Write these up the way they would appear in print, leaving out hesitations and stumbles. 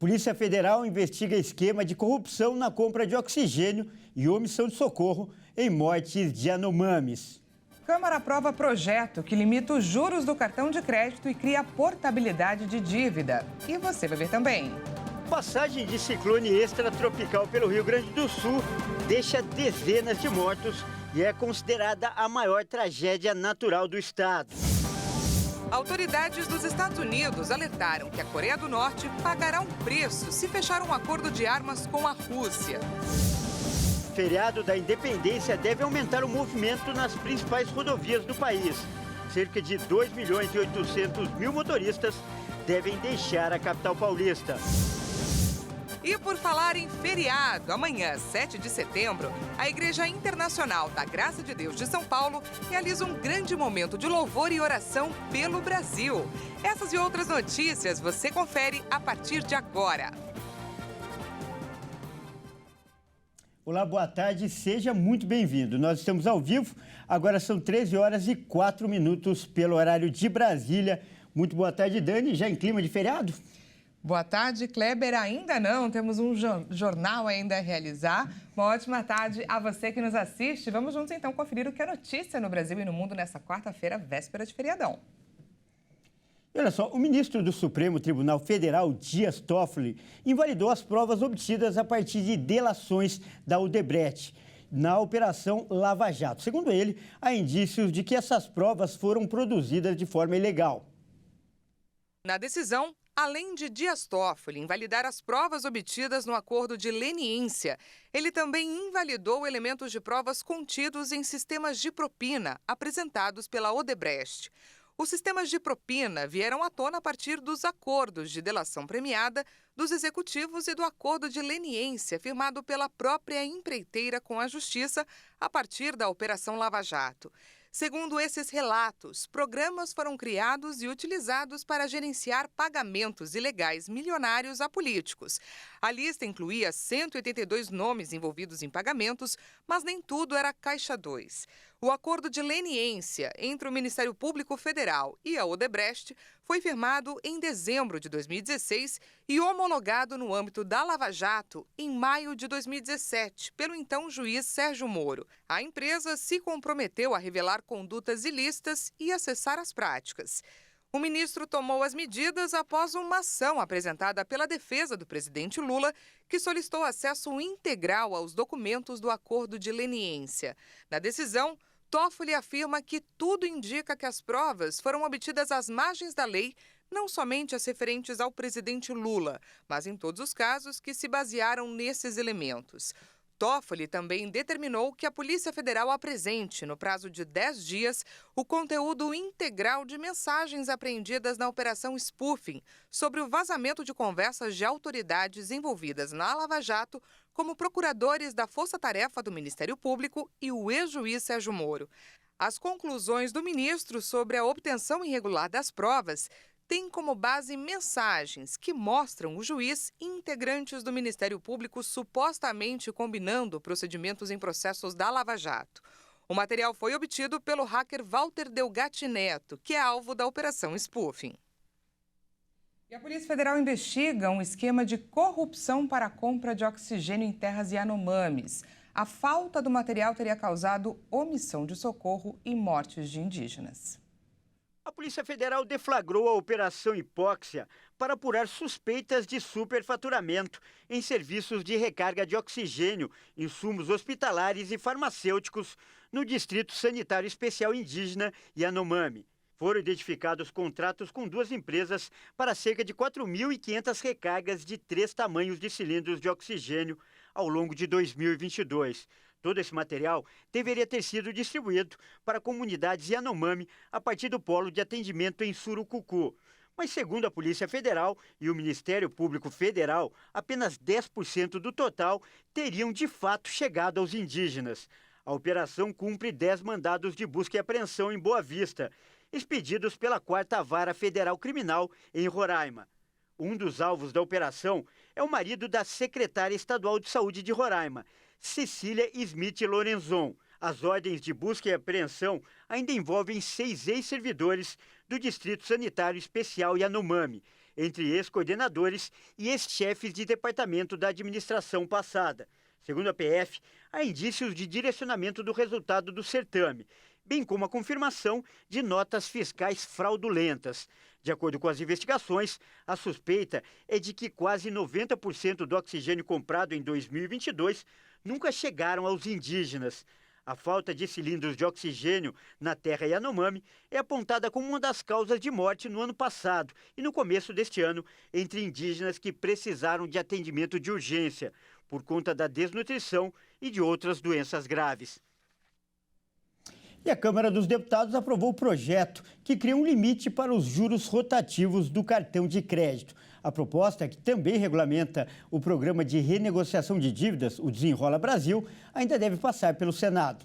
Polícia Federal investiga esquema de corrupção na compra de oxigênio e omissão de socorro em mortes de Yanomamis. Câmara aprova projeto que limita os juros do cartão de crédito e cria portabilidade de dívida. E você vai ver também. Passagem de ciclone extratropical pelo Rio Grande do Sul deixa dezenas de mortos e é considerada a maior tragédia natural do estado. Autoridades dos Estados Unidos alertaram que a Coreia do Norte pagará um preço se fechar um acordo de armas com a Rússia. Feriado da Independência deve aumentar o movimento nas principais rodovias do país. Cerca de 2.800.000 motoristas devem deixar a capital paulista. E por falar em feriado, amanhã, 7 de setembro, a Igreja Internacional da Graça de Deus de São Paulo realiza um grande momento de louvor e oração pelo Brasil. Essas e outras notícias você confere a partir de agora. Olá, boa tarde, seja muito bem-vindo. Nós estamos ao vivo, agora são 13 horas e 4 minutos pelo horário de Brasília. Muito boa tarde, Dani, já em clima de feriado? Boa tarde, Kleber. Ainda não, temos um jornal ainda a realizar. Uma ótima tarde a você que nos assiste. Vamos juntos então conferir o que é notícia no Brasil e no mundo nessa quarta-feira, véspera de feriadão. E olha só, o ministro do Supremo Tribunal Federal, Dias Toffoli, invalidou as provas obtidas a partir de delações da Odebrecht na Operação Lava Jato. Segundo ele, há indícios de que essas provas foram produzidas de forma ilegal. Na decisão, além de Dias Toffoli invalidar as provas obtidas no acordo de leniência, ele também invalidou elementos de provas contidos em sistemas de propina apresentados pela Odebrecht. Os sistemas de propina vieram à tona a partir dos acordos de delação premiada dos executivos e do acordo de leniência firmado pela própria empreiteira com a Justiça a partir da Operação Lava Jato. Segundo esses relatos, programas foram criados e utilizados para gerenciar pagamentos ilegais milionários a políticos. A lista incluía 182 nomes envolvidos em pagamentos, mas nem tudo era Caixa 2. O acordo de leniência entre o Ministério Público Federal e a Odebrecht foi firmado em dezembro de 2016 e homologado no âmbito da Lava Jato em maio de 2017, pelo então juiz Sérgio Moro. A empresa se comprometeu a revelar condutas ilícitas e acessar as práticas. O ministro tomou as medidas após uma ação apresentada pela defesa do presidente Lula, que solicitou acesso integral aos documentos do acordo de leniência. Na decisão, Toffoli afirma que tudo indica que as provas foram obtidas às margens da lei, não somente as referentes ao presidente Lula, mas em todos os casos que se basearam nesses elementos. Toffoli também determinou que a Polícia Federal apresente, no prazo de 10 dias, o conteúdo integral de mensagens apreendidas na Operação Spoofing sobre o vazamento de conversas de autoridades envolvidas na Lava Jato, como procuradores da Força Tarefa do Ministério Público e o ex-juiz Sérgio Moro. As conclusões do ministro sobre a obtenção irregular das provas tem como base mensagens que mostram o juiz e integrantes do Ministério Público supostamente combinando procedimentos em processos da Lava Jato. O material foi obtido pelo hacker Walter Delgatti Neto, que é alvo da Operação Spoofing. E a Polícia Federal investiga um esquema de corrupção para a compra de oxigênio em terras Yanomamis. A falta do material teria causado omissão de socorro e mortes de indígenas. A Polícia Federal deflagrou a Operação Hipóxia para apurar suspeitas de superfaturamento em serviços de recarga de oxigênio, insumos hospitalares e farmacêuticos no Distrito Sanitário Especial Indígena Yanomami. Foram identificados contratos com duas empresas para cerca de 4.500 recargas de 3 tamanhos de cilindros de oxigênio ao longo de 2022. Todo esse material deveria ter sido distribuído para comunidades Yanomami a partir do polo de atendimento em Surucucu. Mas, segundo a Polícia Federal e o Ministério Público Federal, apenas 10% do total teriam de fato chegado aos indígenas. A operação cumpre 10 mandados de busca e apreensão em Boa Vista, expedidos pela 4ª Vara Federal Criminal em Roraima. Um dos alvos da operação é o marido da secretária estadual de saúde de Roraima, Cecília Smith Lorenzon. As ordens de busca e apreensão ainda envolvem 6 ex-servidores do Distrito Sanitário Especial Yanomami. entre ex-coordenadores e ex-chefes de departamento da administração passada. Segundo a PF, há indícios de direcionamento do resultado do certame, bem como a confirmação de notas fiscais fraudulentas. De acordo com as investigações, a suspeita é de que quase 90% do oxigênio comprado em 2022 nunca chegaram aos indígenas. A falta de cilindros de oxigênio na terra Yanomami é apontada como uma das causas de morte no ano passado e no começo deste ano entre indígenas que precisaram de atendimento de urgência por conta da desnutrição e de outras doenças graves. E a Câmara dos Deputados aprovou o projeto que cria um limite para os juros rotativos do cartão de crédito. A proposta, que também regulamenta o programa de renegociação de dívidas, o Desenrola Brasil, ainda deve passar pelo Senado.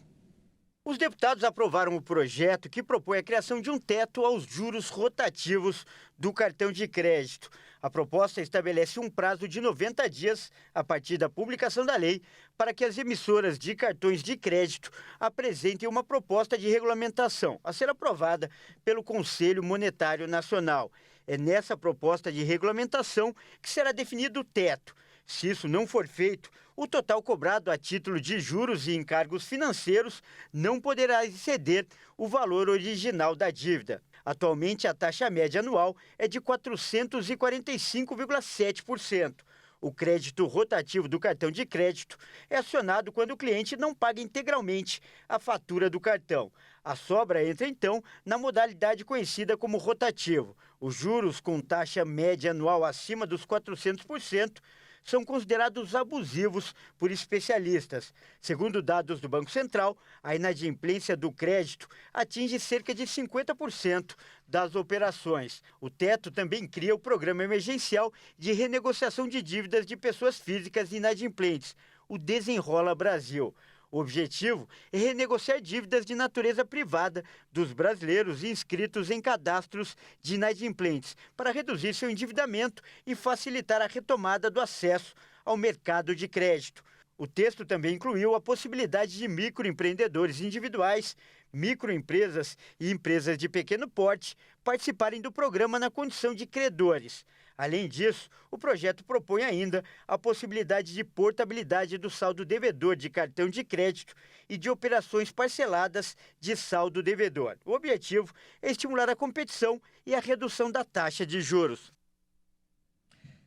Os deputados aprovaram o projeto que propõe a criação de um teto aos juros rotativos do cartão de crédito. A proposta estabelece um prazo de 90 dias a partir da publicação da lei para que as emissoras de cartões de crédito apresentem uma proposta de regulamentação a ser aprovada pelo Conselho Monetário Nacional. É nessa proposta de regulamentação que será definido o teto. Se isso não for feito, o total cobrado a título de juros e encargos financeiros não poderá exceder o valor original da dívida. Atualmente, a taxa média anual é de 445,7%. O crédito rotativo do cartão de crédito é acionado quando o cliente não paga integralmente a fatura do cartão. A sobra entra, então, na modalidade conhecida como rotativo. Os juros com taxa média anual acima dos 400% são considerados abusivos por especialistas. Segundo dados do Banco Central, a inadimplência do crédito atinge cerca de 50% das operações. O teto também cria o Programa Emergencial de Renegociação de Dívidas de Pessoas Físicas Inadimplentes, o Desenrola Brasil. O objetivo é renegociar dívidas de natureza privada dos brasileiros inscritos em cadastros de inadimplentes, para reduzir seu endividamento e facilitar a retomada do acesso ao mercado de crédito. O texto também incluiu a possibilidade de microempreendedores individuais, microempresas e empresas de pequeno porte participarem do programa na condição de credores. Além disso, o projeto propõe ainda a possibilidade de portabilidade do saldo devedor de cartão de crédito e de operações parceladas de saldo devedor. O objetivo é estimular a competição e a redução da taxa de juros.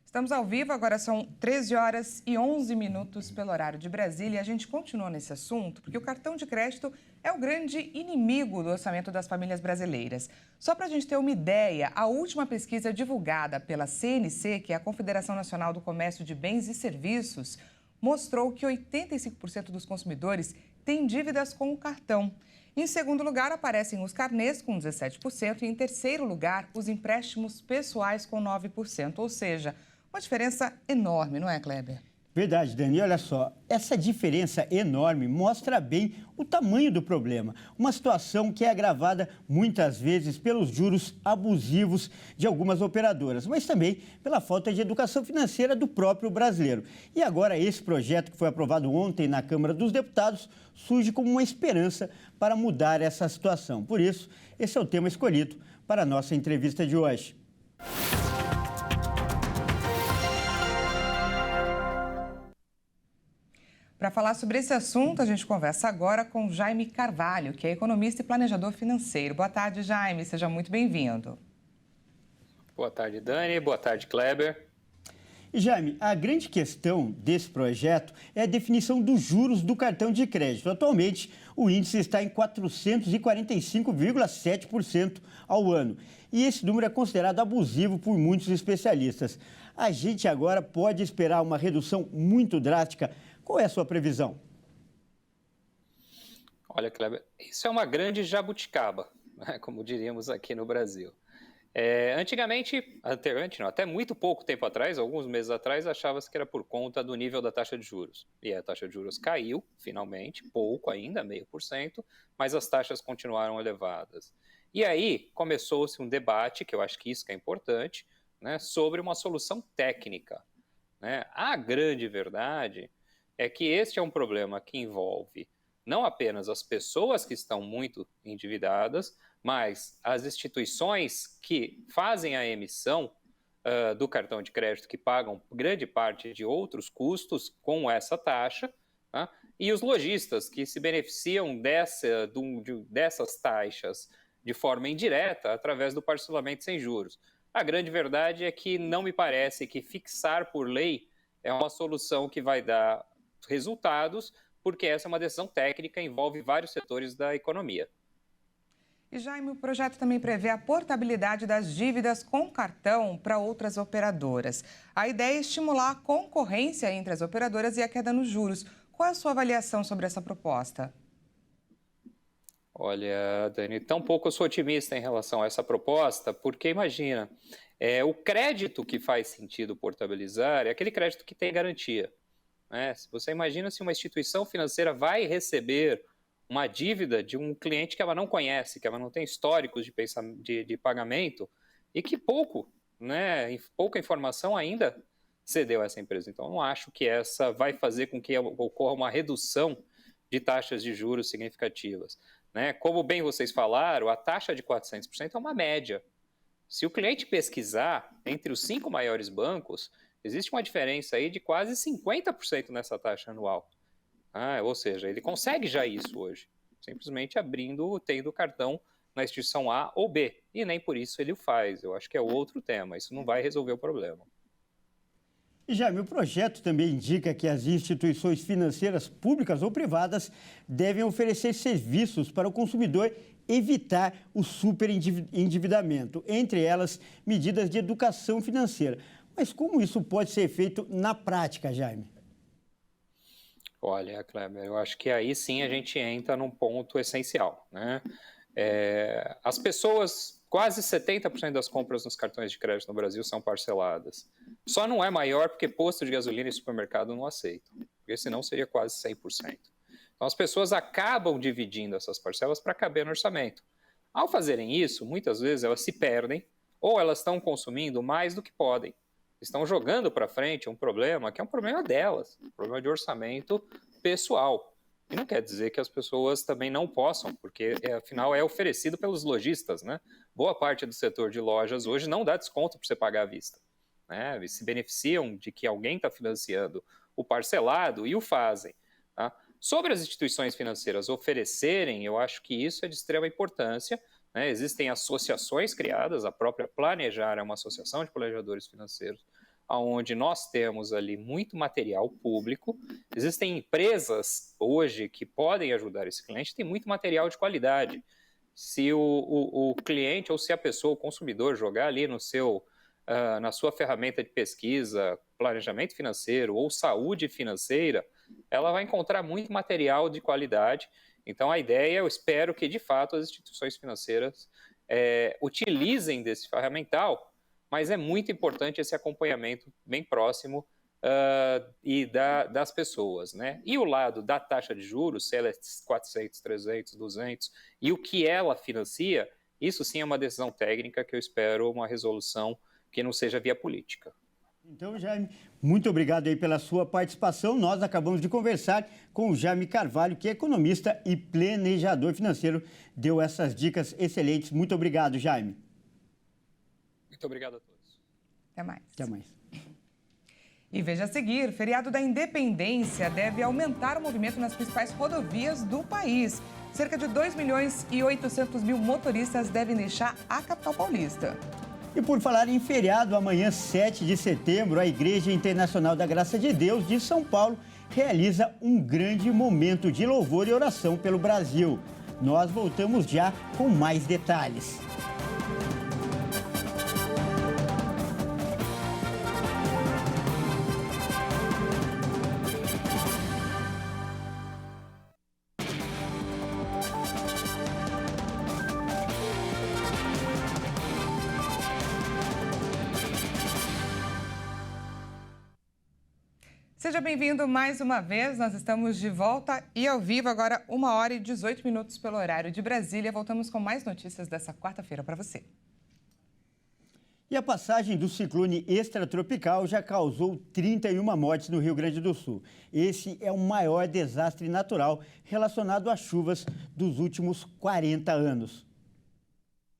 Estamos ao vivo, agora são 13 horas e 11 minutos pelo horário de Brasília. E a gente continua nesse assunto porque o cartão de crédito é o grande inimigo do orçamento das famílias brasileiras. Só para a gente ter uma ideia, a última pesquisa divulgada pela CNC, que é a Confederação Nacional do Comércio de Bens e Serviços, mostrou que 85% dos consumidores têm dívidas com o cartão. Em segundo lugar, aparecem os carnês, com 17%, e em terceiro lugar, os empréstimos pessoais, com 9%, ou seja, uma diferença enorme, não é, Kleber? Verdade, Dani. Olha só, essa diferença enorme mostra bem o tamanho do problema. Uma situação que é agravada muitas vezes pelos juros abusivos de algumas operadoras, mas também pela falta de educação financeira do próprio brasileiro. E agora esse projeto que foi aprovado ontem na Câmara dos Deputados surge como uma esperança para mudar essa situação. Por isso, esse é o tema escolhido para a nossa entrevista de hoje. Para falar sobre esse assunto, a gente conversa agora com Jaime Carvalho, que é economista e planejador financeiro. Boa tarde, Jaime. Seja muito bem-vindo. Boa tarde, Dani. Boa tarde, Kleber. Jaime, a grande questão desse projeto é a definição dos juros do cartão de crédito. Atualmente, o índice está em 445,7% ao ano. E esse número é considerado abusivo por muitos especialistas. A gente agora pode esperar uma redução muito drástica. Qual é a sua previsão? Olha, Kleber, isso é uma grande jabuticaba, né, como diríamos aqui no Brasil. Antigamente, até muito pouco tempo atrás, alguns meses atrás, achava-se que era por conta do nível da taxa de juros. E a taxa de juros caiu, finalmente, pouco ainda, 0,5%, mas as taxas continuaram elevadas. E aí começou-se um debate, que eu acho que isso que é importante, né, sobre uma solução técnica. Né? A grande verdade é que este é um problema que envolve não apenas as pessoas que estão muito endividadas, mas as instituições que fazem a emissão do cartão de crédito que pagam grande parte de outros custos com essa taxa, tá? E os lojistas que se beneficiam dessas taxas de forma indireta através do parcelamento sem juros. A grande verdade é que não me parece que fixar por lei é uma solução que vai dar resultados, porque essa é uma decisão técnica, envolve vários setores da economia. E, Jaime, o projeto também prevê a portabilidade das dívidas com cartão para outras operadoras. A ideia é estimular a concorrência entre as operadoras e a queda nos juros. Qual é a sua avaliação sobre essa proposta? Olha, Dani, tampouco eu sou otimista em relação a essa proposta, porque imagina, o crédito que faz sentido portabilizar é aquele crédito que tem garantia, né? Se você imagina se uma instituição financeira vai receber uma dívida de um cliente que ela não conhece, que ela não tem históricos de pagamento e que pouca informação ainda cedeu a essa empresa. Então, eu não acho que essa vai fazer com que ocorra uma redução de taxas de juros significativas, né? Como bem vocês falaram, a taxa de 400% é uma média. Se o cliente pesquisar entre os 5 maiores bancos, existe uma diferença aí de quase 50% nessa taxa anual. Ou seja, ele consegue já isso hoje, simplesmente tendo o cartão na instituição A ou B, e nem por isso ele o faz. Eu acho que é outro tema, isso não vai resolver o problema. E, Jaime, o projeto também indica que as instituições financeiras públicas ou privadas devem oferecer serviços para o consumidor evitar o superendividamento, entre elas medidas de educação financeira. Mas como isso pode ser feito na prática, Jaime? Olha, Kleber, eu acho que aí sim a gente entra num ponto essencial, né? As pessoas, quase 70% das compras nos cartões de crédito no Brasil são parceladas. Só não é maior porque posto de gasolina e supermercado não aceitam, porque senão seria quase 100%. Então as pessoas acabam dividindo essas parcelas para caber no orçamento. Ao fazerem isso, muitas vezes elas se perdem ou elas estão consumindo mais do que podem. Estão jogando para frente um problema que é um problema delas, um problema de orçamento pessoal. E não quer dizer que as pessoas também não possam, porque afinal é oferecido pelos lojistas, né? Boa parte do setor de lojas hoje não dá desconto para você pagar à vista, né? Eles se beneficiam de que alguém está financiando o parcelado e o fazem, tá? Sobre as instituições financeiras oferecerem, eu acho que isso é de extrema importância, né? Existem associações criadas, a própria Planejar é uma associação de planejadores financeiros, onde nós temos ali muito material público. Existem empresas hoje que podem ajudar esse cliente, tem muito material de qualidade. Se o cliente ou se a pessoa, o consumidor, jogar ali na sua ferramenta de pesquisa, planejamento financeiro ou saúde financeira, ela vai encontrar muito material de qualidade. Então, a ideia, eu espero que, de fato, as instituições financeiras utilizem desse ferramental, mas é muito importante esse acompanhamento bem próximo das pessoas, né? E o lado da taxa de juros, se ela é 400, 300, 200, e o que ela financia, isso sim é uma decisão técnica que eu espero uma resolução que não seja via política. Então, Jaime, muito obrigado aí pela sua participação. Nós acabamos de conversar com o Jaime Carvalho, que é economista e planejador financeiro. Deu essas dicas excelentes. Muito obrigado, Jaime. Muito obrigado a todos. Até mais. Até mais. E veja a seguir, feriado da Independência deve aumentar o movimento nas principais rodovias do país. Cerca de 2.800.000 motoristas devem deixar a capital paulista. E por falar em feriado, amanhã, 7 de setembro, a Igreja Internacional da Graça de Deus de São Paulo realiza um grande momento de louvor e oração pelo Brasil. Nós voltamos já com mais detalhes. Seja bem-vindo mais uma vez, nós estamos de volta e ao vivo agora 1h18 pelo horário de Brasília. Voltamos com mais notícias dessa quarta-feira para você. E a passagem do ciclone extratropical já causou 31 mortes no Rio Grande do Sul. Esse é o maior desastre natural relacionado às chuvas dos últimos 40 anos.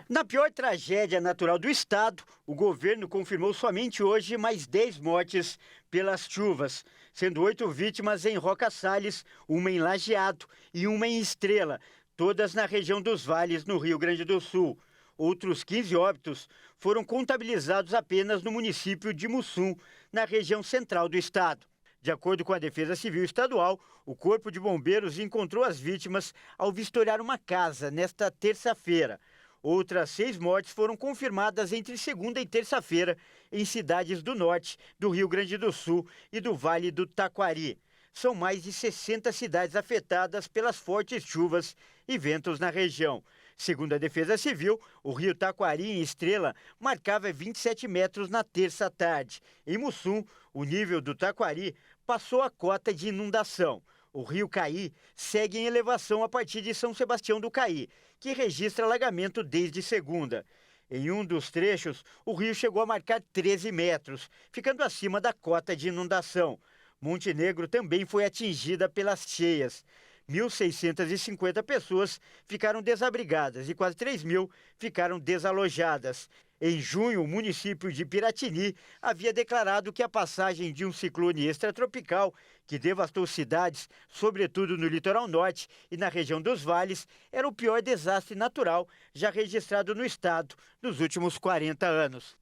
Na pior tragédia natural do estado, o governo confirmou somente hoje mais 10 mortes pelas chuvas, sendo 8 vítimas em Roca Salles, uma em Lajeado e uma em Estrela, todas na região dos Vales, no Rio Grande do Sul. Outros 15 óbitos foram contabilizados apenas no município de Mussum, na região central do estado. De acordo com a Defesa Civil Estadual, o Corpo de Bombeiros encontrou as vítimas ao vistoriar uma casa nesta terça-feira. Outras 6 mortes foram confirmadas entre segunda e terça-feira em cidades do norte, do Rio Grande do Sul e do Vale do Taquari. São mais de 60 cidades afetadas pelas fortes chuvas e ventos na região. Segundo a Defesa Civil, o rio Taquari, em Estrela, marcava 27 metros na terça tarde. Em Mussum, o nível do Taquari passou a cota de inundação. O rio Caí segue em elevação a partir de São Sebastião do Caí, que registra alagamento desde segunda. Em um dos trechos, o rio chegou a marcar 13 metros, ficando acima da cota de inundação. Montenegro também foi atingida pelas cheias. 1.650 pessoas ficaram desabrigadas e quase 3.000 ficaram desalojadas. Em junho, o município de Piratini havia declarado que a passagem de um ciclone extratropical que devastou cidades, sobretudo no litoral norte e na região dos vales, era o pior desastre natural já registrado no estado nos últimos 40 anos.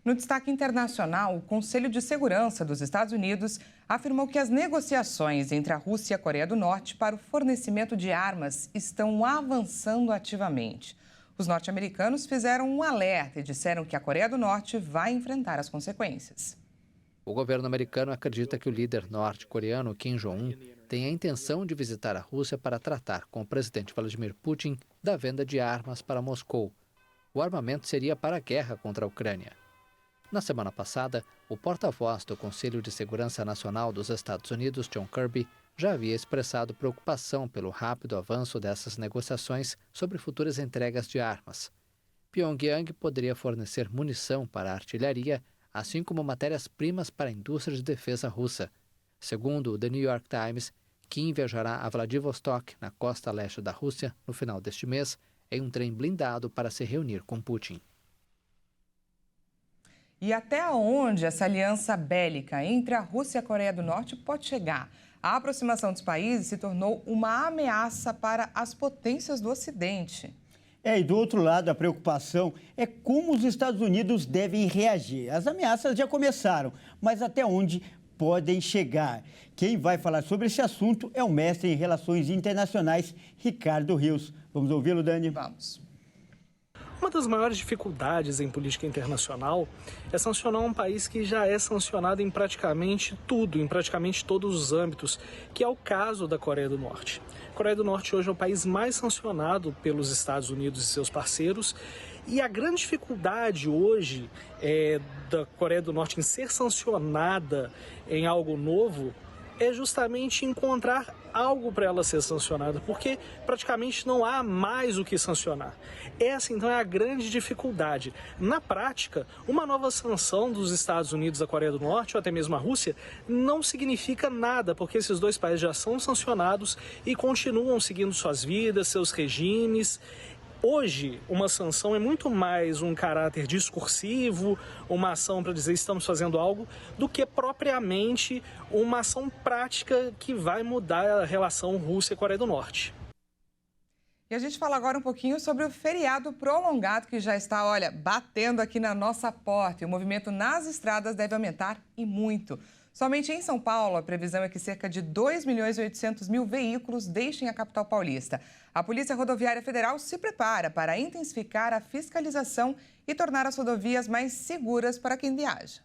No destaque internacional, o Conselho de Segurança dos Estados Unidos afirmou que as negociações entre a Rússia e a Coreia do Norte para o fornecimento de armas estão avançando ativamente. Os norte-americanos fizeram um alerta e disseram que a Coreia do Norte vai enfrentar as consequências. O governo americano acredita que o líder norte-coreano Kim Jong-un tem a intenção de visitar a Rússia para tratar com o presidente Vladimir Putin da venda de armas para Moscou. O armamento seria para a guerra contra a Ucrânia. Na semana passada, o porta-voz do Conselho de Segurança Nacional dos Estados Unidos, John Kirby, já havia expressado preocupação pelo rápido avanço dessas negociações sobre futuras entregas de armas. Pyongyang poderia fornecer munição para a artilharia, assim como matérias-primas para a indústria de defesa russa. Segundo o The New York Times, Kim viajará a Vladivostok, na costa leste da Rússia, no final deste mês, em um trem blindado para se reunir com Putin. E até onde essa aliança bélica entre a Rússia e a Coreia do Norte pode chegar? A aproximação dos países se tornou uma ameaça para as potências do Ocidente. E do outro lado, a preocupação é como os Estados Unidos devem reagir. As ameaças já começaram, mas até onde podem chegar? Quem vai falar sobre esse assunto é o mestre em Relações Internacionais, Ricardo Rios. Vamos ouvi-lo, Dani? Vamos. Uma das maiores dificuldades em política internacional é sancionar um país que já é sancionado em praticamente tudo, em praticamente todos os âmbitos, que é o caso da Coreia do Norte. A Coreia do Norte hoje é o país mais sancionado pelos Estados Unidos e seus parceiros, e a grande dificuldade hoje da Coreia do Norte em ser sancionada em algo novo é justamente encontrar algo para ela ser sancionada, porque praticamente não há mais o que sancionar. Essa, então, é a grande dificuldade. Na prática, uma nova sanção dos Estados Unidos à Coreia do Norte, ou até mesmo à Rússia, não significa nada, porque esses dois países já são sancionados e continuam seguindo suas vidas, seus regimes. Hoje, uma sanção é muito mais um caráter discursivo, uma ação para dizer estamos fazendo algo, do que propriamente uma ação prática que vai mudar a relação Rússia e Coreia do Norte. E a gente fala agora um pouquinho sobre o feriado prolongado que já está, batendo aqui na nossa porta. E o movimento nas estradas deve aumentar e muito. Somente em São Paulo, a previsão é que cerca de 2.800.000 veículos deixem a capital paulista. A Polícia Rodoviária Federal se prepara para intensificar a fiscalização e tornar as rodovias mais seguras para quem viaja.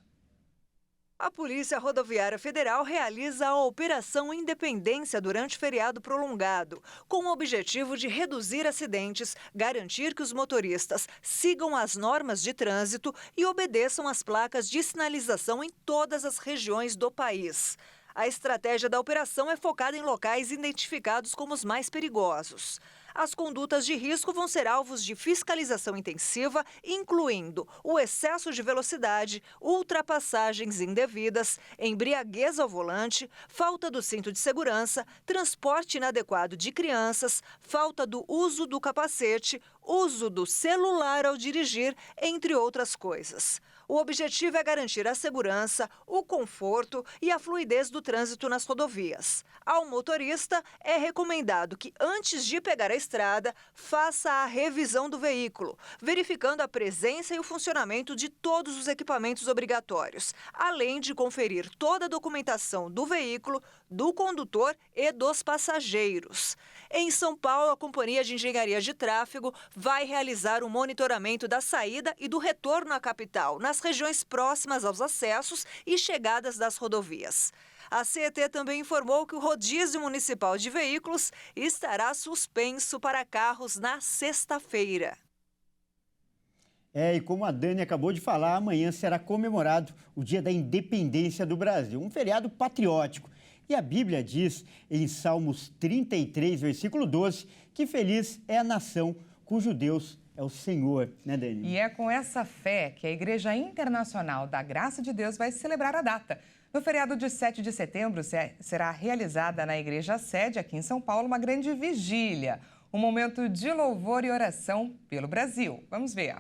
A Polícia Rodoviária Federal realiza a Operação Independência durante feriado prolongado, com o objetivo de reduzir acidentes, garantir que os motoristas sigam as normas de trânsito e obedeçam às placas de sinalização em todas as regiões do país. A estratégia da operação é focada em locais identificados como os mais perigosos. As condutas de risco vão ser alvos de fiscalização intensiva, incluindo o excesso de velocidade, ultrapassagens indevidas, embriaguez ao volante, falta do cinto de segurança, transporte inadequado de crianças, falta do uso do capacete, uso do celular ao dirigir, entre outras coisas. O objetivo é garantir a segurança, o conforto e a fluidez do trânsito nas rodovias. Ao motorista, é recomendado que, antes de pegar a estrada, faça a revisão do veículo, verificando a presença e o funcionamento de todos os equipamentos obrigatórios, além de conferir toda a documentação do veículo, do condutor e dos passageiros. Em São Paulo, a Companhia de Engenharia de Tráfego vai realizar o monitoramento da saída e do retorno à capital, nas regiões próximas aos acessos e chegadas das rodovias. A CET também informou que o rodízio municipal de veículos estará suspenso para carros na sexta-feira. E como a Dani acabou de falar, amanhã será comemorado o Dia da Independência do Brasil, um feriado patriótico. E a Bíblia diz, em Salmos 33, versículo 12, que feliz é a nação cujo Deus é o Senhor, né, Dani? E é com essa fé que a Igreja Internacional da Graça de Deus vai celebrar a data. No feriado de 7 de setembro, será realizada na Igreja Sede, aqui em São Paulo, uma grande vigília, um momento de louvor e oração pelo Brasil. Vamos ver.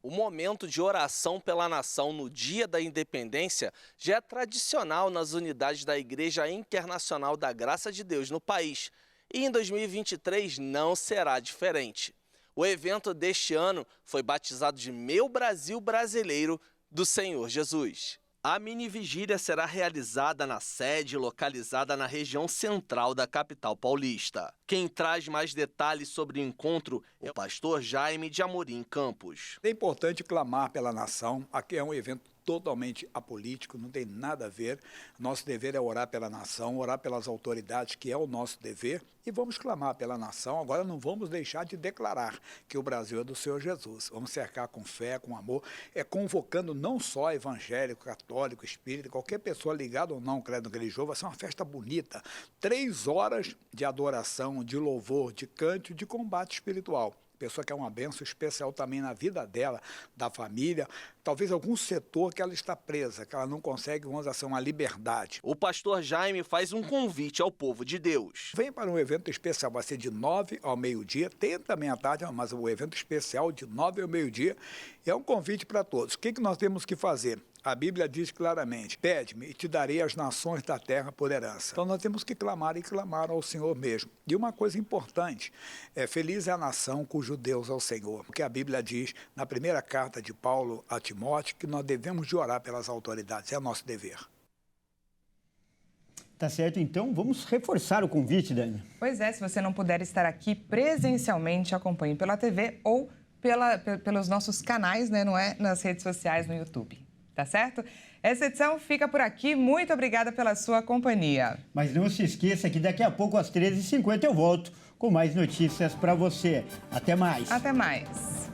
O momento de oração pela nação no Dia da Independência já é tradicional nas unidades da Igreja Internacional da Graça de Deus no país. E em 2023 não será diferente. O evento deste ano foi batizado de Meu Brasil Brasileiro do Senhor Jesus. A mini-vigília será realizada na sede localizada na região central da capital paulista. Quem traz mais detalhes sobre o encontro é o pastor Jaime de Amorim Campos. É importante clamar pela nação. Aqui é um evento totalmente apolítico, não tem nada a ver. Nosso dever é orar pela nação, orar pelas autoridades, que é o nosso dever, e vamos clamar pela nação. Agora não vamos deixar de declarar que o Brasil é do Senhor Jesus. Vamos cercar com fé, com amor, convocando não só evangélico, católico, espírita, qualquer pessoa ligada ou não ao credo religioso. Vai ser uma festa bonita. 3 horas de adoração, de louvor, de cântico, de combate espiritual. Pessoa que é uma bênção especial também na vida dela, da família, talvez algum setor que ela está presa, que ela não consegue, vamos dizer assim, uma liberdade. O pastor Jaime faz um convite ao povo de Deus. Vem para um evento especial, vai ser de 9 ao meio-dia, tem também à tarde, mas o evento especial de 9 ao meio-dia é um convite para todos. O que nós temos que fazer? A Bíblia diz claramente, pede-me e te darei as nações da terra por herança. Então nós temos que clamar e clamar ao Senhor mesmo. E uma coisa importante, feliz é a nação cujo Deus é o Senhor. Porque a Bíblia diz, na primeira carta de Paulo a Timóteo, que nós devemos de orar pelas autoridades, é nosso dever. Tá certo, então vamos reforçar o convite, Dani. Pois é, se você não puder estar aqui presencialmente, acompanhe pela TV ou pelos nossos canais, né, não é? Nas redes sociais, no YouTube. Tá certo? Essa edição fica por aqui. Muito obrigada pela sua companhia. Mas não se esqueça que daqui a pouco, às 13h50, eu volto com mais notícias para você. Até mais. Até mais.